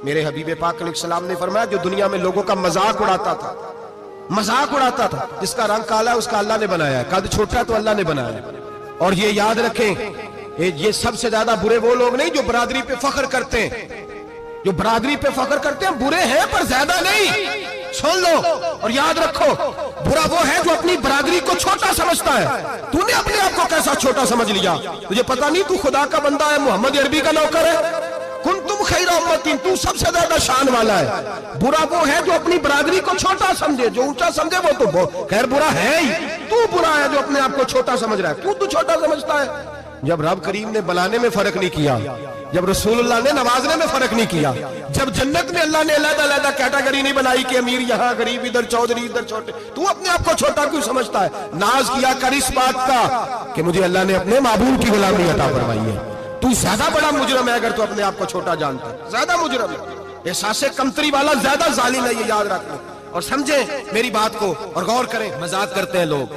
میرے حبیب پاک علیہ السلام نے فرمایا جو دنیا میں لوگوں کا مذاق اڑاتا تھا، جس کا رنگ کالا ہے اس کا اللہ نے بنایا ہے، قد چھوٹا ہے تو اللہ نے بنایا ہے۔ اور یہ یاد رکھیں، یہ سب سے زیادہ برے وہ لوگ نہیں جو برادری پہ فخر کرتے ہیں، جو برادری پہ فخر کرتے ہیں برے ہیں پر زیادہ نہیں۔ سن لو اور یاد رکھو، برا وہ ہے جو اپنی برادری کو چھوٹا سمجھتا ہے۔ تو نے اپنے آپ کو کیسا چھوٹا سمجھ لیا؟ تجھے پتا نہیں تو خدا کا بندہ ہے، محمد عربی کا نوکر ہے؟ کنتم خیر امتین، تو سب سے زیادہ شان والا ہے۔ برا وہ ہے جو اپنی برادری کو چھوٹا سمجھے، جو اونچا سمجھے وہ تو خیر برا ہے ہی۔ تو برا ہے جو اپنے آپ کو چھوٹا سمجھ رہا ہے۔ کیوں تو چھوٹا سمجھتا ہے؟ جب رب کریم نے بلانے میں فرق نہیں کیا، جب رسول اللہ نے نوازنے میں فرق نہیں کیا، جب جنت میں اللہ نے علیحدہ کیٹیگری نہیں بنائی کہ امیر یہاں، غریب ادھر، چودھری ادھر، چھوٹے، تو اپنے آپ کو چھوٹا کیوں سمجھتا ہے؟ ناز کیا کر اس بات کا کہ مجھے اللہ نے اپنے معبود کی غلامی عطا فرمائی ہے۔ تو زیادہ بڑا مجرم ہے اگر تو اپنے آپ کو چھوٹا جانتا ہے، زیادہ مجرم ہے، احساس کمتری والا زیادہ ظالم ہے، یہ یاد رکھیں اور سمجھیں میری بات کو اور غور کریں۔ مذاق کرتے ہیں لوگ،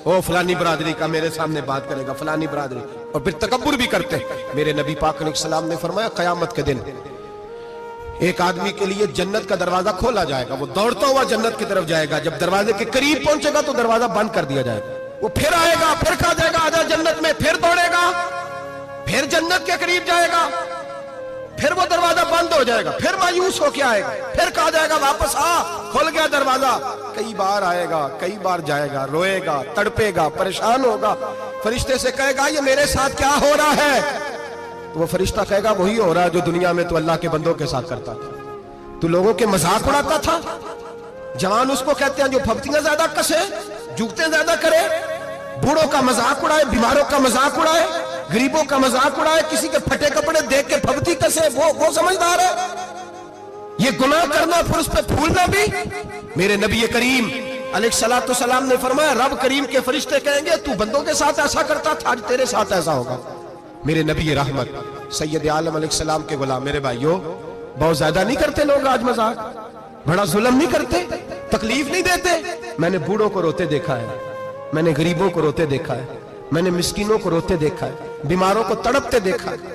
او فلانی برادری کا میرے سامنے بات کرے گا، فلانی برادری، اور پھر تکبر بھی کرتے ہیں۔ میرے نبی پاک علیہ السلام نے فرمایا قیامت کے دن ایک آدمی کے لیے جنت کا دروازہ کھولا جائے گا، وہ دوڑتا ہوا جنت کی طرف جائے گا، جب دروازے کے قریب پہنچے گا تو دروازہ بند کر دیا جائے گا، وہ پھر آئے گا، پھر کہا جائے گا آجا جنت میں، پھر دوڑے گا، پھر جنت کے قریب جائے گا، پھر وہ دروازہ بند ہو جائے گا، پھر مایوس ہو کے آئے گا، پھر کہا جائے گا واپس آ، کھل گیا دروازہ۔ کئی بار آئے گا، کئی بار جائے گا، روئے گا، تڑپے گا، پریشان ہوگا، فرشتے سے کہے گا یہ میرے ساتھ کیا ہو رہا ہے؟ تو وہ فرشتہ کہے گا وہی ہو رہا ہے جو دنیا میں تو اللہ کے بندوں کے ساتھ کرتا تھا، تو لوگوں کے مذاق اڑاتا تھا۔ جوان اس کو کہتے ہیں جو پھپتیاں زیادہ کسے، جوکتے زیادہ کرے، بوڑھوں کا مذاق اڑائے، بیماروں کا مذاق اڑائے، غریبوں کا مذاق اڑائے، کسی کے پھٹے کپڑے دیکھ کے پھپتی کسے، وہ سمجھدار ہے؟ یہ گناہ کرنا پھر اس پہ پھولنا بھی۔ میرے نبی کریم علیہ السلام نے فرمایا رب کریم کے فرشتے کہیں گے تو بندوں کے ساتھ ایسا کرتا تھا، آج تیرے ساتھ ایسا ہوگا۔ میرے نبی رحمت سید عالم علیہ السلام کے غلام، میرے بھائیوں بہت زیادہ نہیں کرتے لوگ آج مذاق؟ بڑا ظلم نہیں کرتے؟ تکلیف نہیں دیتے؟ میں نے بوڑھوں کو روتے دیکھا ہے، میں نے غریبوں کو روتے دیکھا ہے، میں نے مسکینوں کو روتے دیکھا ہے، بیماروں کو تڑپتے دیکھا ہے،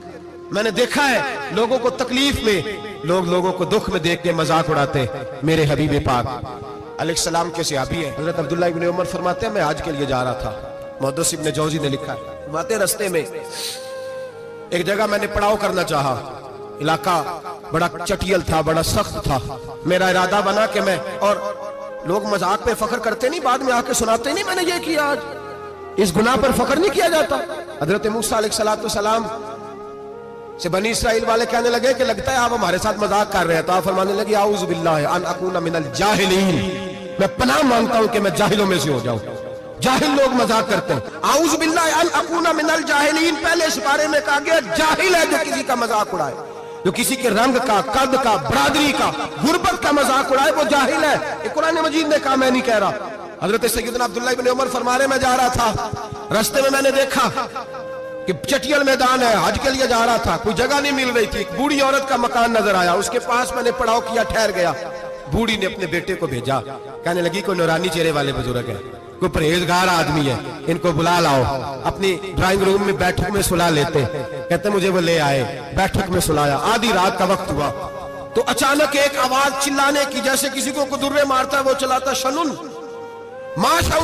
میں نے دیکھا ہے لوگوں کو تکلیف میں، لوگوں کو دکھ میں دیکھ کے مذاق اڑاتے۔ میرے حبیب پاک علیہ السلام کے صحابی ہیں حضرت عبداللہ ابن عمر فرماتے ہیں میں حج کے لیے جا رہا تھا، محدث ابن جوزی نے لکھا ہے، فرماتے رستے میں ایک جگہ میں نے پڑاؤ کرنا چاہا، علاقہ بڑا چٹیل تھا، بڑا سخت تھا، میرا ارادہ بنا کہ میں، اور لوگ مذاق پہ فخر کرتے نہیں، بعد میں آ کے سناتے نہیں میں نے یہ کیا، آج اس گناہ پر فخر نہیں کیا جاتا۔ حضرت موسیٰ علیہ السلام سے بنی اسرائیل والے کہنے لگے کہ لگتا ہے آپ ہمارے ساتھ مذاق کر رہے ہیں، تو آپ فرمانے لگے اعوذ باللہ ان اکون من الجاہلین، میں پناہ مانگتا ہوں کہ میں جاہلوں میں سے ہو جاؤں۔ جاہل لوگ مذاق کرتے ہیں، اعوذ باللہ ان اکون من الجاہلین، پہلے اس بارے میں کہا گیا جاہل ہے جو کسی کا مذاق اڑائے، جو کسی کے رنگ کا، قد کا، برادری کا، غربت کا مذاق اڑائے وہ جاہل ہے۔ یہ قرآن مجید نے کہا، میں نہیں کہہ رہا۔ حضرت سیدنا عبداللہ ابن عمر فرما رہے میں جا رہا تھا، رستے میں نے دیکھا کہ چٹیل میدان ہے، حج کے لیے جا رہا تھا، کوئی جگہ نہیں مل رہی تھی، ایک بوڑھی عورت کا مکان نظر آیا، اس کے پاس میں نے پڑاؤ کیا، ٹھہر گیا۔ بوڑھی نے اپنے بیٹے کو بھیجا، کہنے لگی کوئی نورانی چہرے والے بزرگ ہے، کوئی پرہیزگار آدمی ہے، ان کو بلا لاؤ، اپنی ڈرائنگ روم میں بیٹھک میں سلا لیتے۔ کہتے مجھے وہ لے آئے، بیٹھک میں سلایا، آدھی رات کا وقت ہوا تو اچانک ایک آواز چلانے کی، جیسے کسی کو درے مارتا ہے وہ چلاتا، شنن ماشاء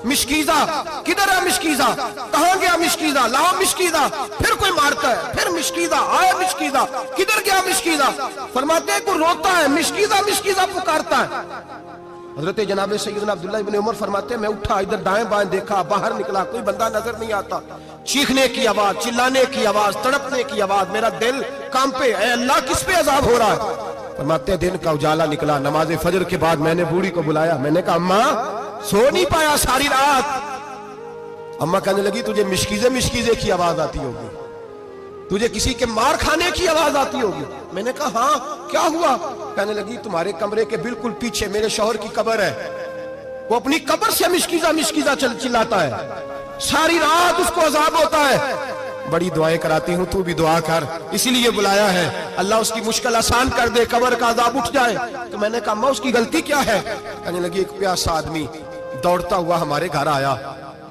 مشکیزہ، کدھر ہے مشکیزہ، کہاں گیا مشکیزہ، لاؤ مشکیزہ، پھر کوئی مارتا ہے، پھر مشکیزہ، آئے مشکیزہ، کدھر گیا مشکیزہ، فرماتے ہیں کوئی روتا ہے، مشکیزہ مشکیزہ پکارتا ہے۔ حضرت جناب سیدنا عبداللہ ابن عمر فرماتے ہیں میں اٹھا، ادھر دائیں بائیں دیکھا، باہر نکلا، کوئی بندہ نظر نہیں آتا، چیخنے کی آواز، چلانے کی آواز، تڑپنے کی آواز، میرا دل کانپے، اے اللہ کس پہ عذاب ہو رہا ہے؟ فرماتے ہیں دن کا اجالا نکلا، نماز فجر کے بعد میں نے بوڑھی کو بلایا، میں نے کہا اماں سو نہیں پایا ساری رات؟ اماں کہنے لگی تجھے مشکیزے کی آواز آتی ہوگی، تجھے کسی کے مار کھانے کی آواز آتی ہوگی۔ میں نے کہا ہاں کیا ہوا؟ کہنے لگی تمہارے کمرے کے بالکل پیچھے میرے شوہر کی قبر ہے، وہ اپنی قبر سے مشکیزہ چلاتا ہے، ساری رات اس کو عذاب ہوتا ہے، بڑی دعائیں کراتی ہوں، تو بھی دعا کر، اسی لیے بلایا ہے، اللہ اس کی مشکل آسان کر دے، قبر کا عذاب اٹھ جائے۔ تو میں نے کہا ماں اس کی غلطی کیا ہے؟ کہنے لگی ایک پیاسا آدمی دوڑتا ہوا ہمارے گھر آیا،